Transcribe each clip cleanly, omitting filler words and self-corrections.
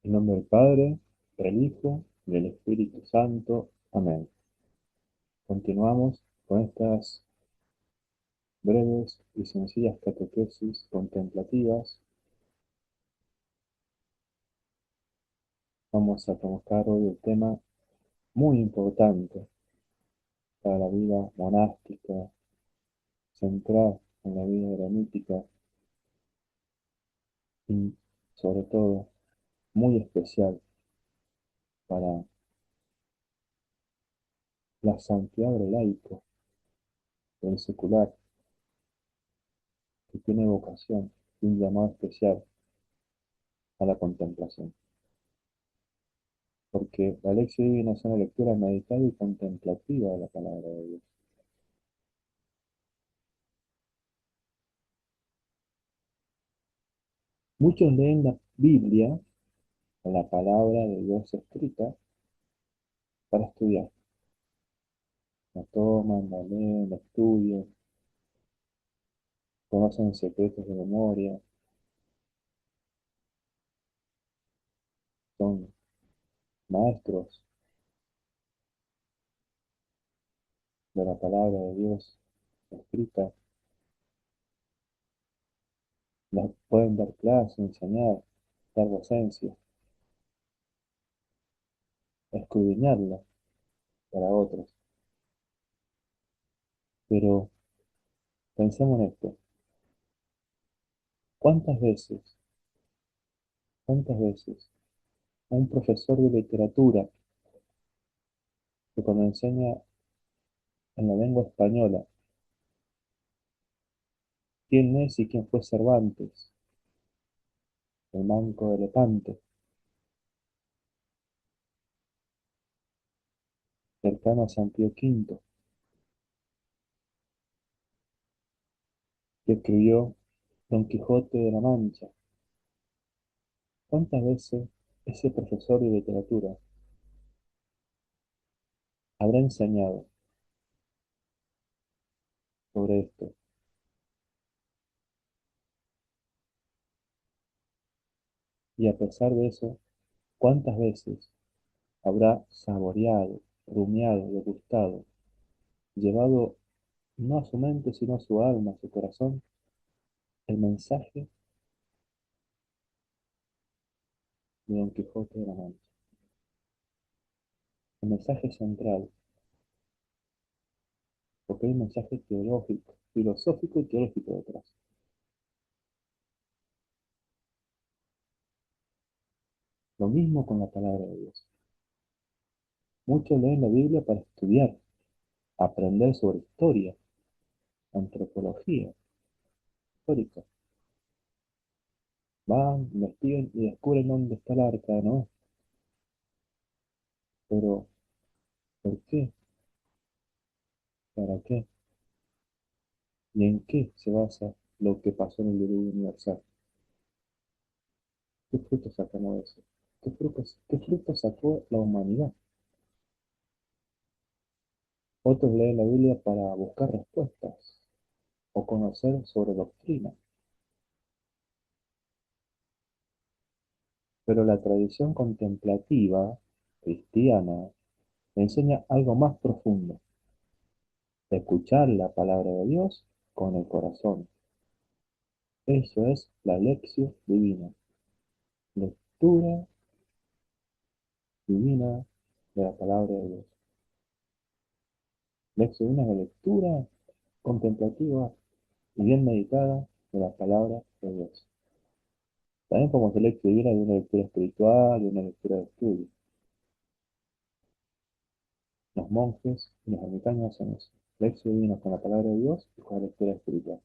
En nombre del Padre, del Hijo, y del Espíritu Santo. Amén. Continuamos con estas breves y sencillas catequesis contemplativas. Vamos a tocar hoy el tema muy importante para la vida monástica, central en la vida eremítica y, sobre todo, muy especial para la santidad del laico, del secular, que tiene vocación y un llamado especial a la contemplación. Porque la lección divina es una lectura meditada y contemplativa de la palabra de Dios. Muchos leen la Biblia, la palabra de Dios escrita, para estudiar. La toman, la leen, la estudian, conocen secretos de memoria, son maestros de la palabra de Dios escrita, pueden dar clases, enseñar, dar docencia, escudriñarla para otros. Pero pensemos en esto. ¿Cuántas veces, cuántas veces un profesor de literatura que cuando enseña en la lengua española quién es y quién fue Cervantes, el Manco de Lepanto, cercano a Santiago V, que escribió Don Quijote de la Mancha? ¿Cuántas veces ese profesor de literatura habrá enseñado sobre esto? Y a pesar de eso, ¿cuántas veces habrá saboreado, rumiado, degustado, llevado no a su mente, sino a su alma, a su corazón, el mensaje de Don Quijote de la Mancha? El mensaje central, porque hay un mensaje teológico, filosófico y teológico detrás. Lo mismo con la palabra de Dios. Muchos leen la Biblia para estudiar, aprender sobre historia, antropología, histórica. Van, investigan y descubren dónde está el arca de Noé. Pero, ¿por qué? ¿Para qué? ¿Y en qué se basa lo que pasó en el diluvio universal? ¿Qué frutos sacamos de eso? ¿Qué frutos sacó la humanidad? Otros leen la Biblia para buscar respuestas o conocer sobre doctrina. Pero la tradición contemplativa cristiana enseña algo más profundo: escuchar la palabra de Dios con el corazón. Eso es la lección divina, lectura divina de la palabra de Dios. Lección divina es la lectura contemplativa y bien meditada de la palabra de Dios. También como que lección divina de una lectura espiritual, de una lectura de estudio. Los monjes y los ermitaños hacen eso. Lección divina con la palabra de Dios y con la lectura espiritual.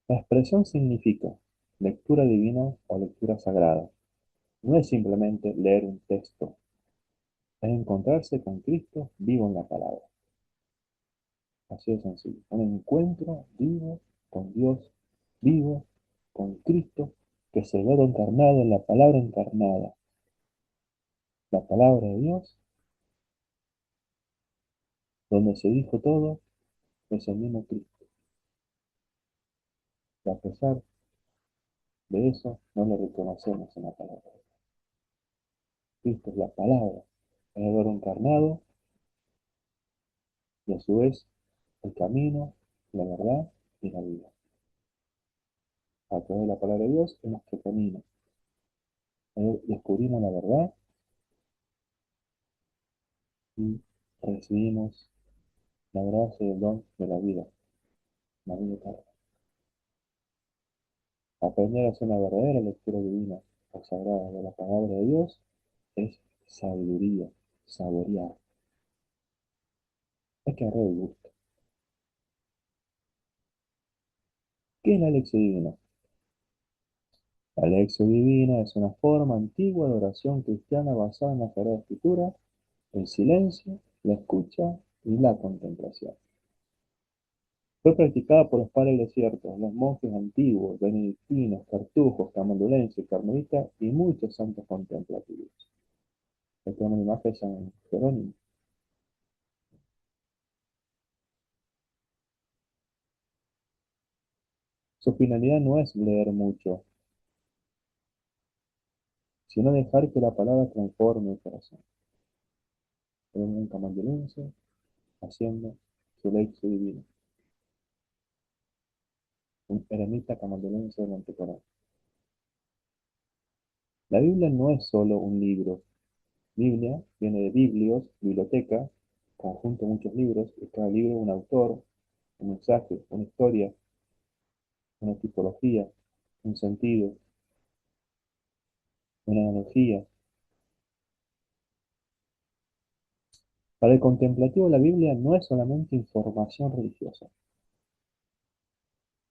La expresión significa lectura divina o lectura sagrada. No es simplemente leer un texto, es encontrarse con Cristo vivo en la palabra. Así de sencillo. Un encuentro vivo con Dios, vivo con Cristo, que se ve encarnado en la palabra encarnada. La palabra de Dios, donde se dijo todo, es el mismo Cristo. Y a pesar de eso, no lo reconocemos en la palabra. Cristo es la palabra, es el verbo encarnado y a su vez el camino, la verdad y la vida. A través de la palabra de Dios es nuestro camino. Descubrimos la verdad y recibimos la gracia y el don de la vida eterna. Aprender a hacer una verdadera lectura divina o sagrada de la palabra de Dios es sabiduría, saborear. Hay que agarrar el gusto. ¿Qué es la lección divina? La lección divina es una forma antigua de oración cristiana basada en la Sagrada Escritura, el silencio, la escucha y la contemplación. Fue practicada por los padres desiertos, los monjes antiguos, benedictinos, cartujos, camaldulenses, carmelitas y muchos santos contemplativos. Aquí tenemos una imagen de San Jerónimo. Su finalidad no es leer mucho, sino dejar que la palabra transforme el corazón. Tenemos un camaldulense haciendo su lección divina, un eremita camaldulense de Montecorán. La Biblia no es solo un libro. Biblia viene de biblios, biblioteca, conjunto de muchos libros, y cada libro un autor, un mensaje, una historia, una tipología, un sentido, una analogía. Para el contemplativo, la Biblia no es solamente información religiosa,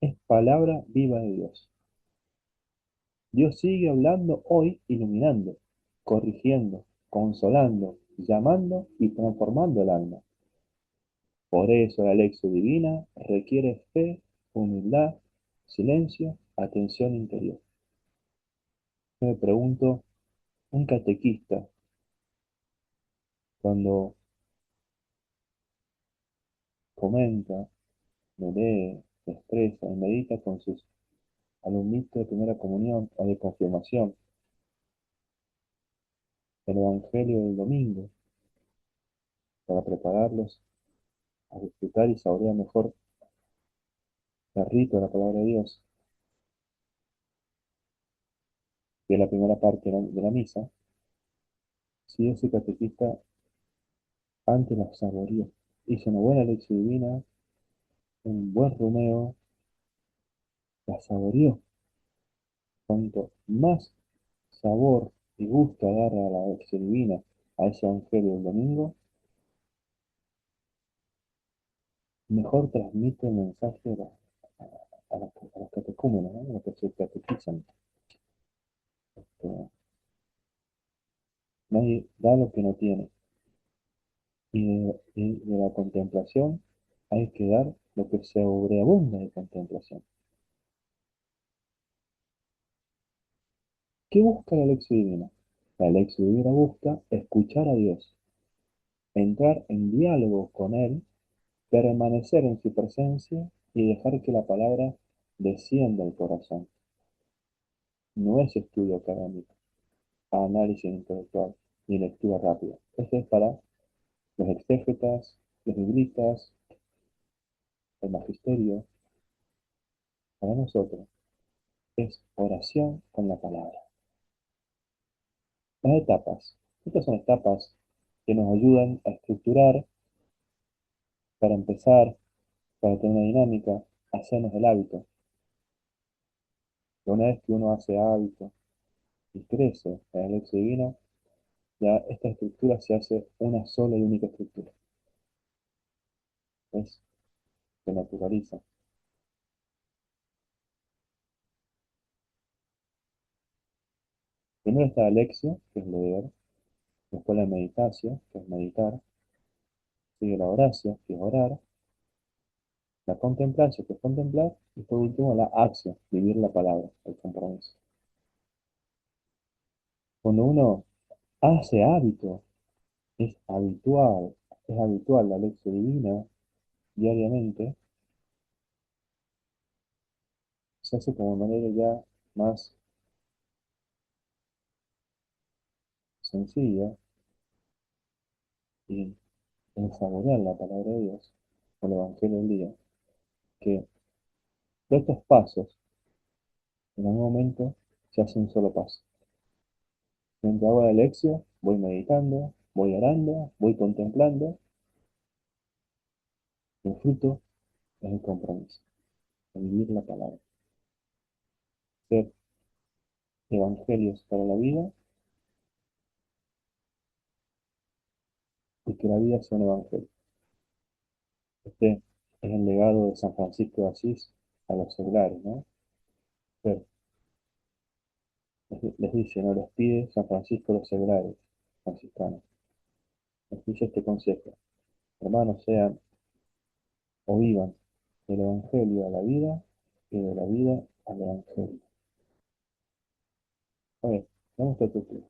es palabra viva de Dios. Dios sigue hablando hoy, iluminando, corrigiendo, consolando, llamando y transformando el alma. Por eso la lección divina requiere fe, humildad, silencio, atención interior. Yo me pregunto, un catequista, cuando comenta, me lee, me expresa y medita con sus alumnitos de primera comunión o de confirmación, el Evangelio del domingo, para prepararlos a disfrutar y saborear mejor el rito de la palabra de Dios, que es la primera parte de la misa, si yo soy catequista, antes la saboreó. Hice una buena lección divina, un buen Romeo, la saboreó. Cuanto más sabor y gusto agarra a la lección divina, a ese evangelio del domingo, mejor transmite el mensaje a los catecúmenos, ¿no? A los que se catequizan. Nadie da lo que no tiene. Y de la contemplación hay que dar lo que se sobreabunda de contemplación. ¿Qué busca la lección divina? La lección divina busca escuchar a Dios, entrar en diálogo con Él, permanecer en su presencia y dejar que la palabra descienda al corazón. No es estudio académico, análisis intelectual ni lectura rápida. Esto es para los exégetas, los biblistas, el magisterio. Para nosotros es oración con la palabra. Las etapas. Estas son etapas que nos ayudan a estructurar, para empezar, para tener una dinámica, hacernos el hábito. Una vez que uno hace hábito y crece en la lección divina, ya esta estructura se hace una sola y única estructura. Es, se naturaliza. Primero está la lección, que es leer, después la meditación, que es meditar, sigue la oración, que es orar, la contemplación, que es contemplar, y por último la acción, vivir la palabra, el compromiso. Cuando uno hace hábito, es habitual la lección divina diariamente, se hace como de manera ya más sencilla y en saborear la palabra de Dios, o el Evangelio del día, que de estos pasos, en algún momento, se hace un solo paso. Mientras hago la lección, voy meditando, voy orando, voy contemplando, y el fruto es el compromiso, el vivir la palabra, ser evangelios para la vida y que la vida sea un evangelio. Este es el legado de San Francisco de Asís a los seglares, ¿no? Pero les dice, no les pide San Francisco a los seglares franciscanos. Les dice este consejo: hermanos, sean o vivan del evangelio a la vida y de la vida al evangelio. A ver, vamos a tu.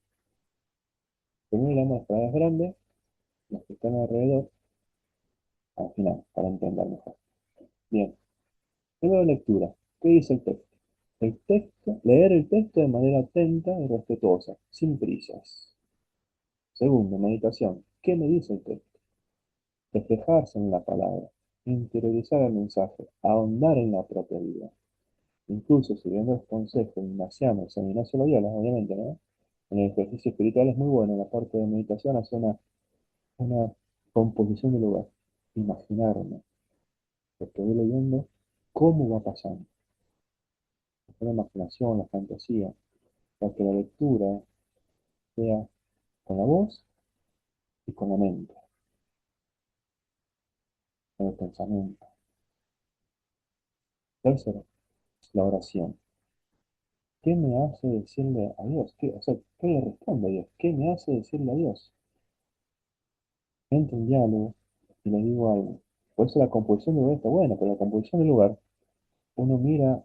Primero la muestra es grande, los que están alrededor, al final, para entender mejor. Bien, primero lectura. ¿Qué dice el texto? El texto, leer el texto de manera atenta y respetuosa, sin prisas. Segundo, meditación. ¿Qué me dice el texto? Reflejarse en la palabra, interiorizar el mensaje, ahondar en la propia vida. Incluso siguiendo los consejos de Ignaciano, San Ignacio Loyola, obviamente, ¿no? En el ejercicio espiritual es muy bueno, en la parte de meditación hace una composición del lugar, imaginarme, lo que voy leyendo, cómo va pasando, la imaginación, la fantasía, para que la lectura sea con la voz y con la mente, con el pensamiento. Tercero, la oración. ¿Qué me hace decirle a Dios? ¿Qué, o sea, ¿qué le respondo a Dios? ¿Qué me hace decirle a Dios? Entro en diálogo y le digo algo. Por eso la composición del lugar está buena, pero la composición del lugar, uno mira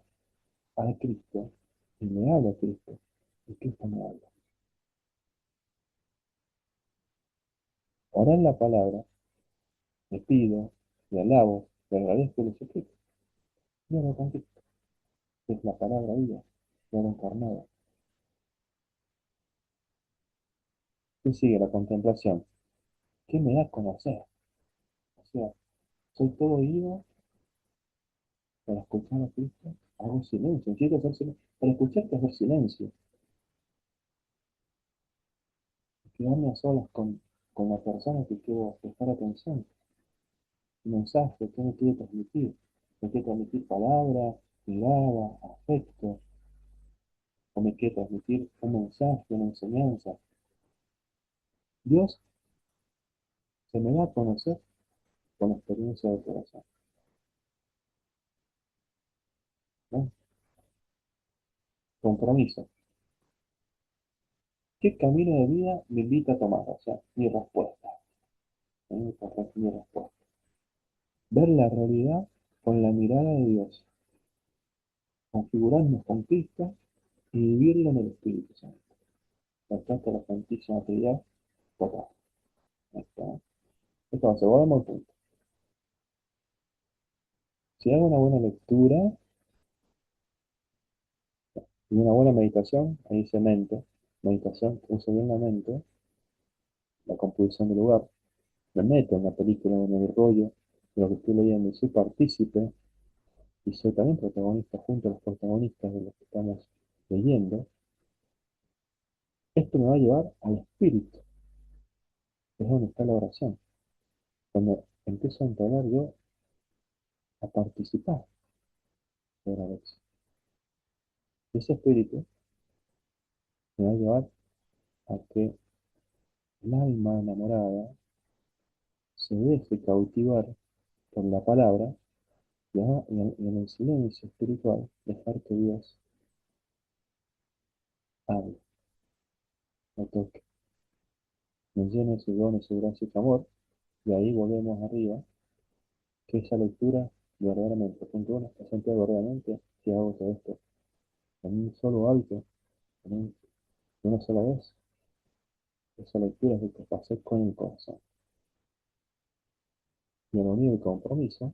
a Cristo y me habla a Cristo, y Cristo me habla. Orar la palabra, le pido, le alabo, le agradezco y le suplico. Y oro con Cristo, que es la palabra viva, la encarnada. Y sigue la contemplación. ¿Qué me da a conocer? O sea, soy todo oído para escuchar a Cristo. Hago silencio, quiero hacer silencio. Para escuchar que hacer silencio. Quedarme a solas con la persona que quiero prestar atención. Un mensaje que me quiere transmitir. Me quiere transmitir palabra, mirada, afecto. O me quiere transmitir un mensaje, una enseñanza. Dios se me da a conocer con experiencia de corazón, ¿no? Compromiso. ¿Qué camino de vida me invita a tomar? O sea, mi respuesta. Mi respuesta. Ver la realidad con la mirada de Dios, configurarnos con Cristo y vivirlo en el Espíritu Santo. Bastante la Santísima Trinidad total. Ahí está. Entonces, volvemos al punto. Si hago una buena lectura y una buena meditación, ahí dice mente, meditación, uso bien la mente, la composición del lugar, me meto en la película, en el rollo de lo que estoy leyendo y soy partícipe y soy también protagonista junto a los protagonistas de lo que estamos leyendo. Esto me va a llevar al espíritu, que es donde está la oración, cuando empiezo a entrenar yo a participar de la oración. Y ese espíritu me va a llevar a que el alma enamorada se deje cautivar por la palabra y en el silencio espiritual dejar que Dios hable, me toque, me llene de su don, de su gracia y su amor, y ahí volvemos arriba, que esa lectura verdaderamente, punto uno, es verdaderamente que hago todo esto en un solo hábito, en una sola vez. Esa lectura es de que pasé con el corazón. Y en unión y compromiso,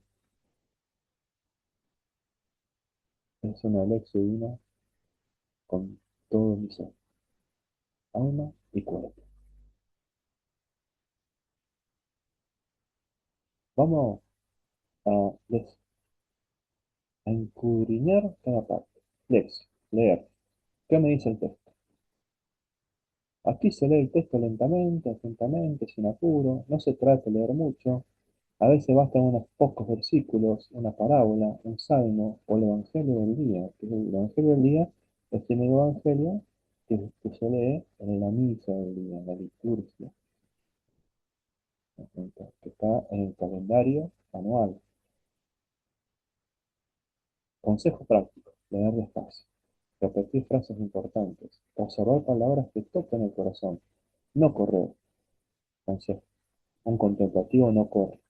Es una lección divina con todo mi ser, alma y cuerpo. Vamos a a escudriñar cada parte. Leer. ¿Qué me dice el texto? Aquí se lee el texto lentamente, atentamente, sin apuro. No se trata de leer mucho. A veces bastan unos pocos versículos, una parábola, un salmo o el Evangelio del día. Que el Evangelio del día es el Evangelio que se lee en la misa del día, en la liturgia, que está en el calendario anual. Consejo práctico: leer despacio, repetir frases importantes, observar palabras que tocan el corazón, no correr. Consejo: un contemplativo no corre,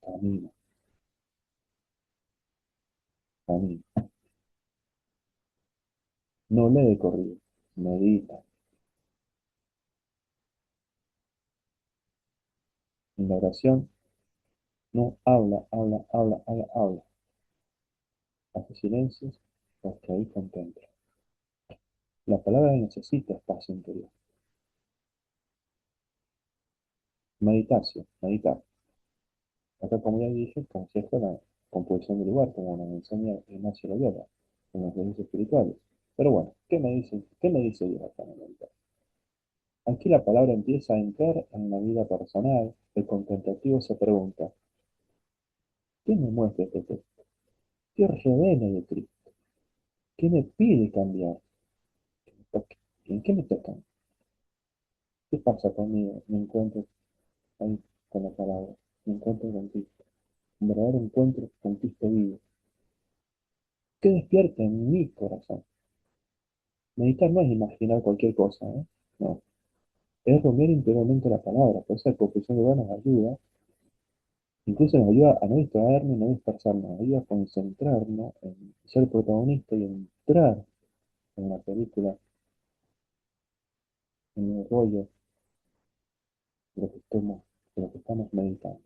camina, camina. No lee de corrido, medita. En la oración no habla. Hace silencios porque ahí contempla. La palabra necesita espacio interior. Meditación, meditar. Acá, como ya dije, consejo la composición del lugar, como nos enseña Ignacio Loyola en los ejercicios espirituales. Pero bueno, qué me dice Dios acá en el meditar? Aquí la palabra empieza a entrar en la vida personal. El contemplativo se pregunta: ¿qué me muestra este texto? ¿Qué revela de Cristo? ¿Qué me pide cambiar? ¿En qué me toca? ¿Qué pasa conmigo? Me encuentro ahí con la palabra. Me encuentro con Cristo. Un verdadero encuentro con Cristo vivo. ¿Qué despierta en mi corazón? Meditar no es imaginar cualquier cosa, ¿eh? No. Es romper interiormente la palabra. Por eso la confesión de verdad nos ayuda. Incluso nos ayuda a no distraernos, no dispersarnos. Nos ayuda a concentrarnos en ser protagonista y entrar en la película, en el rollo de lo que de lo que estamos meditando.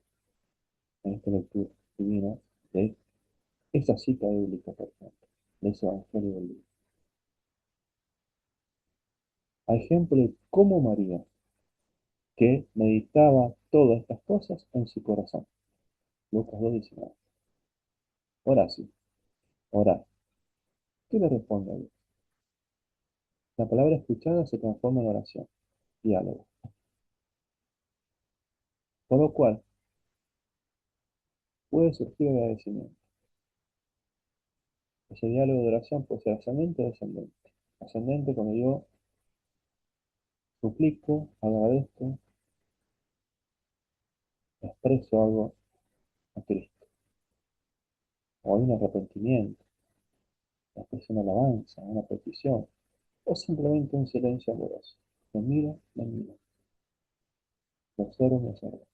En esta lectura divina de esa cita bíblica, por ejemplo, de ese evangelio del día. A ejemplo de cómo María, que meditaba todas estas cosas en su corazón. Lucas 2:19. Oración. Orar. ¿Qué le responde a Dios? La palabra escuchada se transforma en oración, diálogo. Por lo cual puede surgir agradecimiento. Ese diálogo de oración puede ser ascendente o descendente. Ascendente cuando yo suplico, agradezco, expreso algo a Cristo. O hay un arrepentimiento, expreso una alabanza, una petición, o simplemente un silencio amoroso. Me mira, me observo,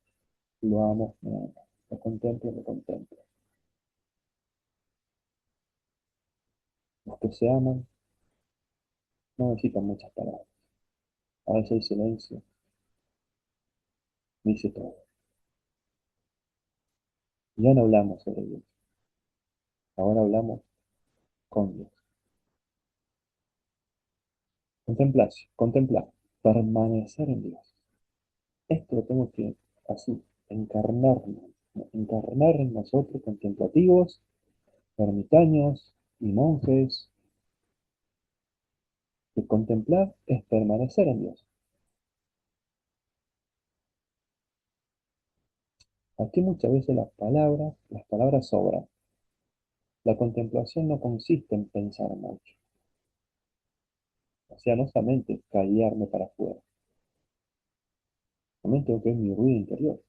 lo amo, me ama, lo contemplo, me contemplo. Los que se aman no necesitan muchas palabras. A veces el silencio dice todo. Ya no hablamos sobre Dios, ahora hablamos con Dios. Contemplar, permanecer en Dios. Esto lo tengo que así, encarnarnos, ¿no? Encarnar en nosotros contemplativos, ermitaños y monjes, que contemplar es permanecer en Dios. Aquí muchas veces las palabras sobran. La contemplación no consiste en pensar mucho, o sea, no solamente callarme para afuera, también tengo que ver mi ruido interior.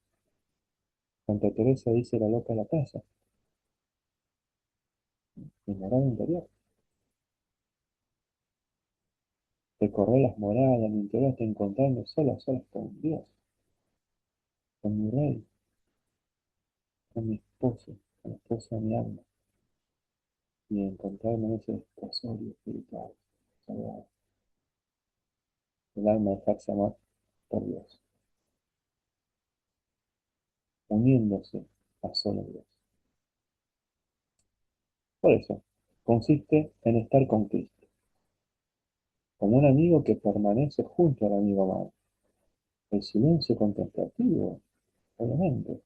Santa Teresa dice: la loca de la casa, mi morada interior. Recorrer las moradas de mi interior hasta encontrarme solo a solas con Dios, con mi rey, con mi esposo, con la esposa de mi alma, y encontrarme en ese desposorio espiritual, sagrado, el alma dejarse amar por Dios, uniéndose a solo Dios. Por eso, consiste en estar con Cristo, como un amigo que permanece junto al amigo amado. El silencio contemplativo, obviamente.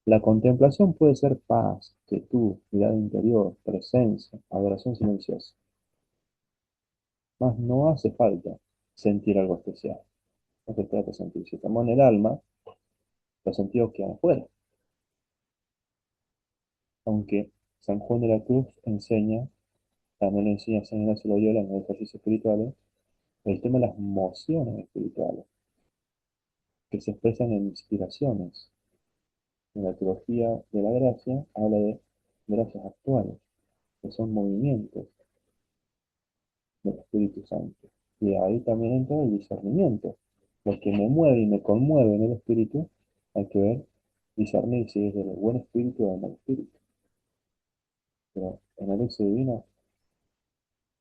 La contemplación puede ser paz, quietud, mirada interior, presencia, adoración silenciosa. Mas no hace falta sentir algo especial. No se trata de sentir. Si estamos en el alma, los sentidos quedan afuera. Aunque San Juan de la Cruz enseña, también le enseña a San Ignacio de Loyola en los ejercicios espirituales, el tema de las emociones espirituales, que se expresan en inspiraciones. En la teología de la gracia habla de gracias actuales, que son movimientos del Espíritu Santo. Y ahí también entra el discernimiento. Lo que me mueve y me conmueve en el espíritu, hay que ver, discernir si es del buen espíritu o del mal espíritu. Pero en la lección divina,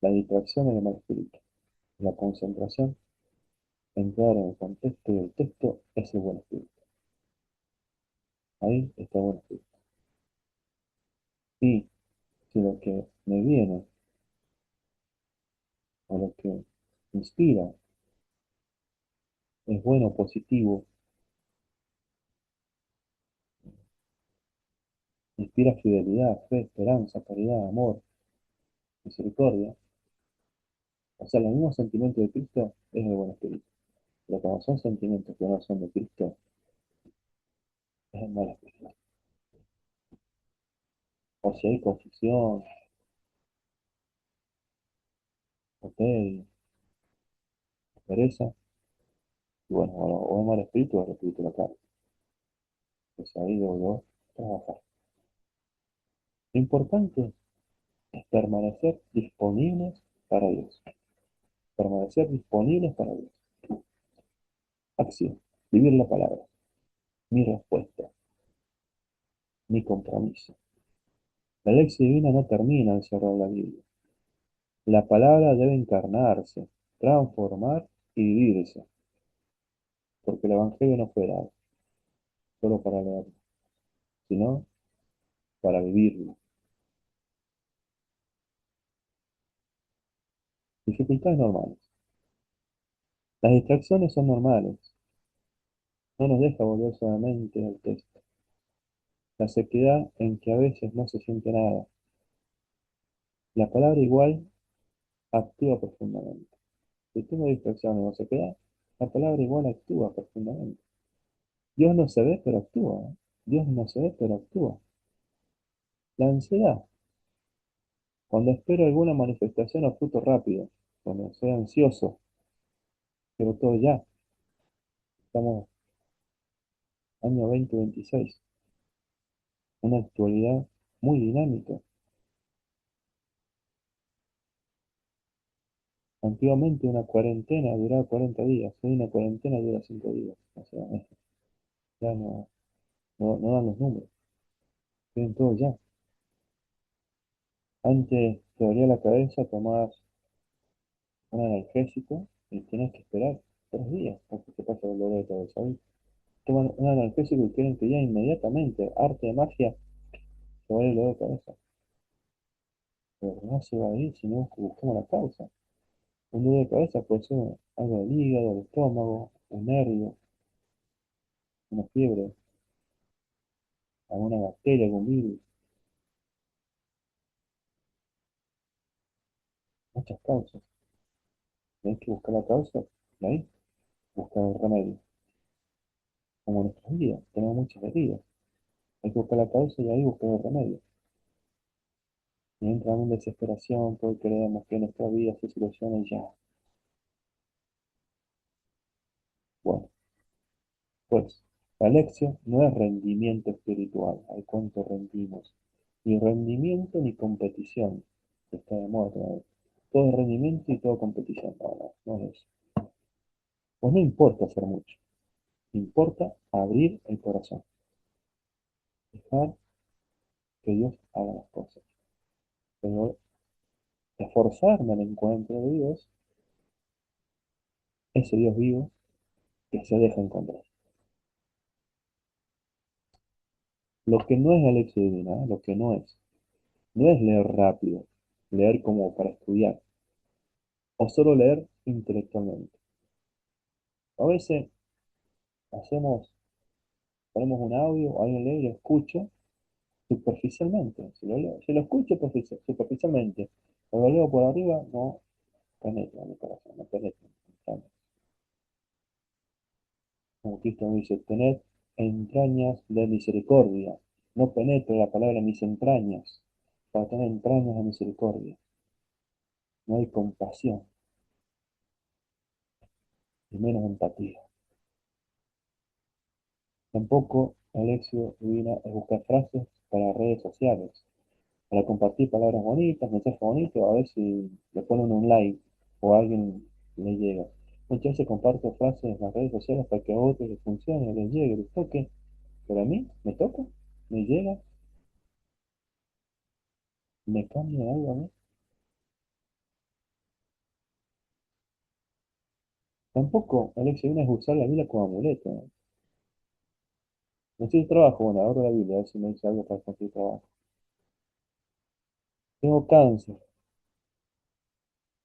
la distracción es del mal espíritu. La concentración, entrar en el contexto del texto, es el buen espíritu. Ahí está el buen espíritu. Y si lo que me viene o lo que inspira es bueno, positivo, inspira fidelidad, fe, esperanza, caridad, amor, misericordia, o sea, los mismos sentimientos de Cristo es el buen espíritu. Pero como son sentimientos que no son de Cristo, es el mal espíritu. O si hay confusión, o tedio, pereza, y bueno, o es mal espíritu o es el espíritu de la carne. Pues ahí debo yo trabajar. Lo importante es permanecer disponibles para Dios. Permanecer disponibles para Dios. Acción. Vivir la palabra. Mi respuesta. Mi compromiso. La lección divina no termina al cerrar la Biblia. La palabra debe encarnarse, transformar y vivirse, porque el Evangelio no fue dado solo para leerlo, sino para vivirlo. Dificultades normales. Las distracciones son normales, no nos deja volver solamente al texto. La sequedad en que a veces no se siente nada. La palabra igual actúa profundamente. Si tengo distracciones o sequedad, la palabra igual actúa profundamente. Dios no se ve, pero actúa. ¿Eh? Dios no se ve, pero actúa. La ansiedad, cuando espero alguna manifestación o fruto rápido, cuando soy ansioso, pero todo ya. Estamos año 2026, una actualidad muy dinámica. Antiguamente una cuarentena duraba 40 días, hoy una cuarentena dura 5 días. O sea, ya no dan los números, tienen todo ya. Antes te dolía la cabeza, tomabas un analgésico y tenías que esperar 3 días porque te pasa el dolor de cabeza. Hoy toman un analgésico y quieren que ya inmediatamente, arte de magia, se vaya el dolor de cabeza. Pero no se va a ir si no buscamos la causa. Un dolor de cabeza puede ser algo del hígado, del estómago, un nervio, una fiebre, alguna bacteria, algún virus, muchas causas. Hay que buscar la causa y ahí buscar el remedio. Como en nuestros días, tenemos muchas heridas. Hay que buscar la causa y ahí buscar el remedio. Y entramos en desesperación porque creemos que nuestra vida se soluciona y ya. Bueno, pues la lección no es rendimiento espiritual, hay cuánto rendimos. Ni rendimiento ni competición, que está de moda todavía. Todo es rendimiento y todo competición. No es eso. Pues no importa hacer mucho, importa abrir el corazón, dejar que Dios haga las cosas. Pero esforzarme en el encuentro de Dios, ese Dios vivo que se deja encontrar. Lo que no es la lección divina, lo que no es. No es leer rápido, leer como para estudiar, o solo leer intelectualmente. A veces hacemos, ponemos un audio, alguien lee y lo escucha superficialmente. Si lo escucho superficialmente, o lo leo por arriba, no penetra mi corazón, no penetra. Como Cristo dice, tened entrañas de misericordia. No penetre la palabra en mis entrañas, para tener entrañas de misericordia. No hay compasión, y menos empatía. Tampoco el éxito divina es buscar frases para redes sociales, para compartir palabras bonitas, mensajes bonitos, a ver si le ponen un like o a alguien le llega. Muchas veces comparto frases en las redes sociales para que a otros les funcione, les llegue, les toque, pero a mí me toca, me llega, me cambia algo a mí. Tampoco el éxito divina es usar la Biblia como amuleto, ¿no? Necesito trabajo, bueno, abro la Biblia, a ver si me dice algo para conseguir trabajo. Tengo cáncer,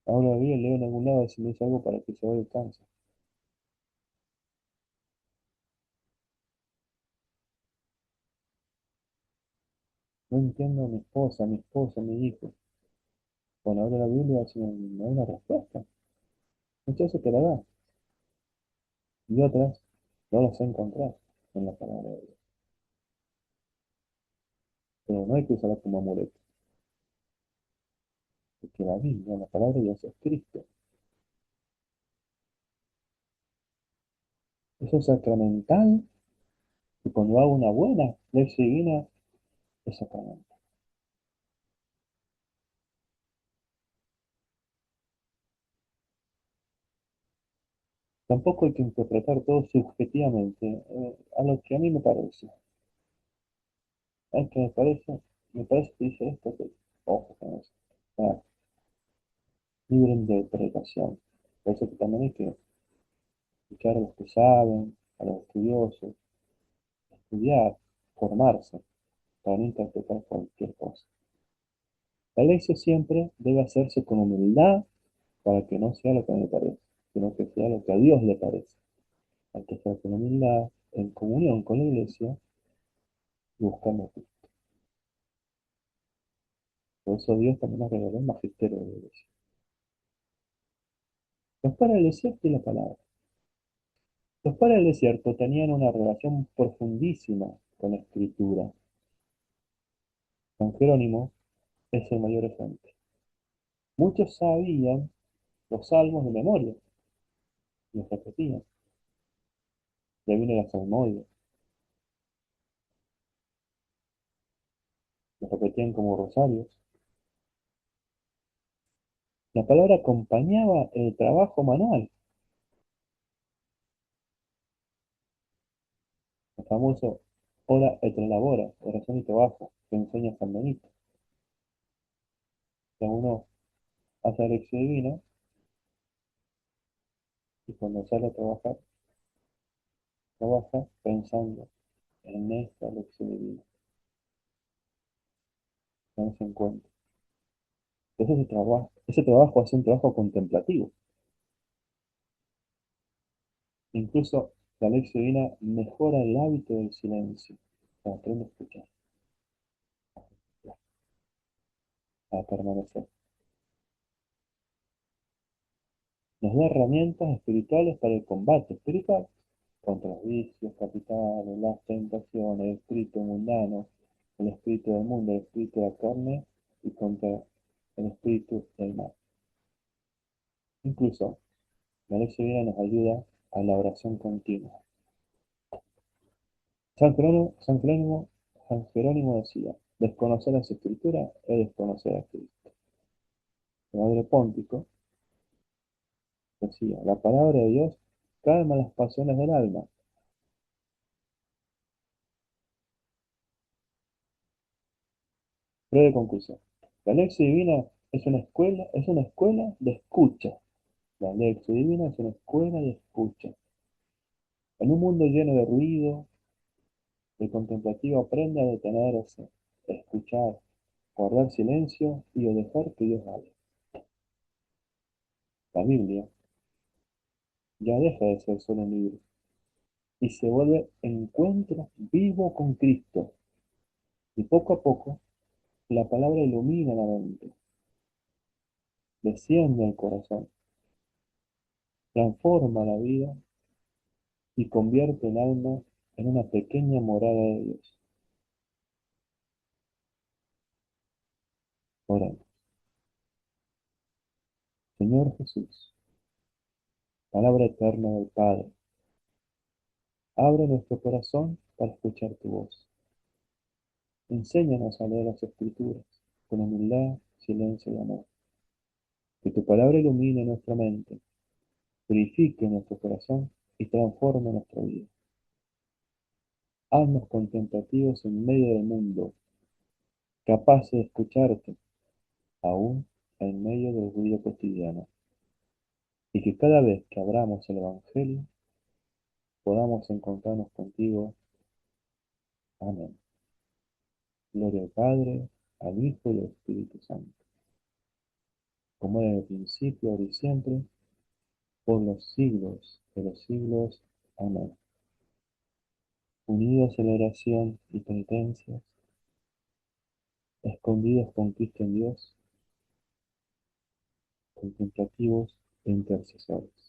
abro la Biblia, leo en algún lado a ver si me dice algo para que se vaya el cáncer. No entiendo a mi esposa, mi hijo. Bueno, abro la Biblia si me da una respuesta. Muchas veces te la da y otras no las sé encontrar en la palabra de Dios. Pero no hay que usarla como amuleto, porque la Biblia, la palabra de Dios es Cristo. Eso es sacramental y cuando hago una buena lección divina es sacramental. Tampoco hay que interpretar todo subjetivamente, a lo que a mí me parece. Es que me parece que dice esto, que ojo con eso. Ah, libre interpretación. Por eso que también hay que escuchar a los que saben, a los estudiosos, estudiar, formarse, para no interpretar cualquier cosa. La lección siempre debe hacerse con humildad para que no sea lo que a mí me parece, sino que sea lo que a Dios le parece. Hay que hacer con humildad, en comunión con la iglesia y buscando a Cristo. Por eso Dios también nos regaló el magisterio de la iglesia. Los padres del desierto y la palabra. Los padres del desierto tenían una relación profundísima con la escritura. San Jerónimo es el mayor ejemplo. Muchos sabían los salmos de memoria, y los repetían. Ya viene la salmodia, los repetían como rosarios. La palabra acompañaba el trabajo manual, el famoso ora et labora, oración y trabajo, que enseña San Benito. Que uno hace la lección divina y cuando sale a trabajar, trabaja pensando en esta lección divina, en ese encuentro. Entonces ese trabajo hace un trabajo contemplativo. Incluso la lección divina mejora el hábito del silencio. Se aprende a escuchar, a permanecer. Nos da herramientas espirituales para el combate espiritual contra los vicios capitales, las tentaciones, el espíritu mundano, el espíritu del mundo, el espíritu de la carne y contra el espíritu del mal. Incluso la lección divina nos ayuda a la oración continua. San Jerónimo decía, desconocer las escrituras es desconocer a Cristo. El padre Póntico decía, la palabra de Dios calma las pasiones del alma. Breve conclusión. La lección divina es una escuela de escucha. La lección divina es una escuela de escucha. En un mundo lleno de ruido, el contemplativo aprende a detenerse, a escuchar, guardar silencio y o dejar que Dios hable. La Biblia ya deja de ser solo un libro y se vuelve encuentro vivo con Cristo. Y poco a poco la palabra ilumina la mente, desciende al corazón, transforma la vida y convierte el alma en una pequeña morada de Dios. Oremos. Señor Jesús, palabra eterna del Padre, abre nuestro corazón para escuchar tu voz. Enséñanos a leer las Escrituras con humildad, silencio y amor. Que tu palabra ilumine nuestra mente, purifique nuestro corazón y transforme nuestra vida. Haznos contemplativos en medio del mundo, capaces de escucharte, aún en medio del ruido cotidiano. Y que cada vez que abramos el Evangelio podamos encontrarnos contigo. Amén. Gloria al Padre, al Hijo y al Espíritu Santo, como era en el principio, ahora y siempre, por los siglos de los siglos. Amén. Unidos en la oración y penitencias, escondidos con Cristo en Dios, contemplativos e intercesores.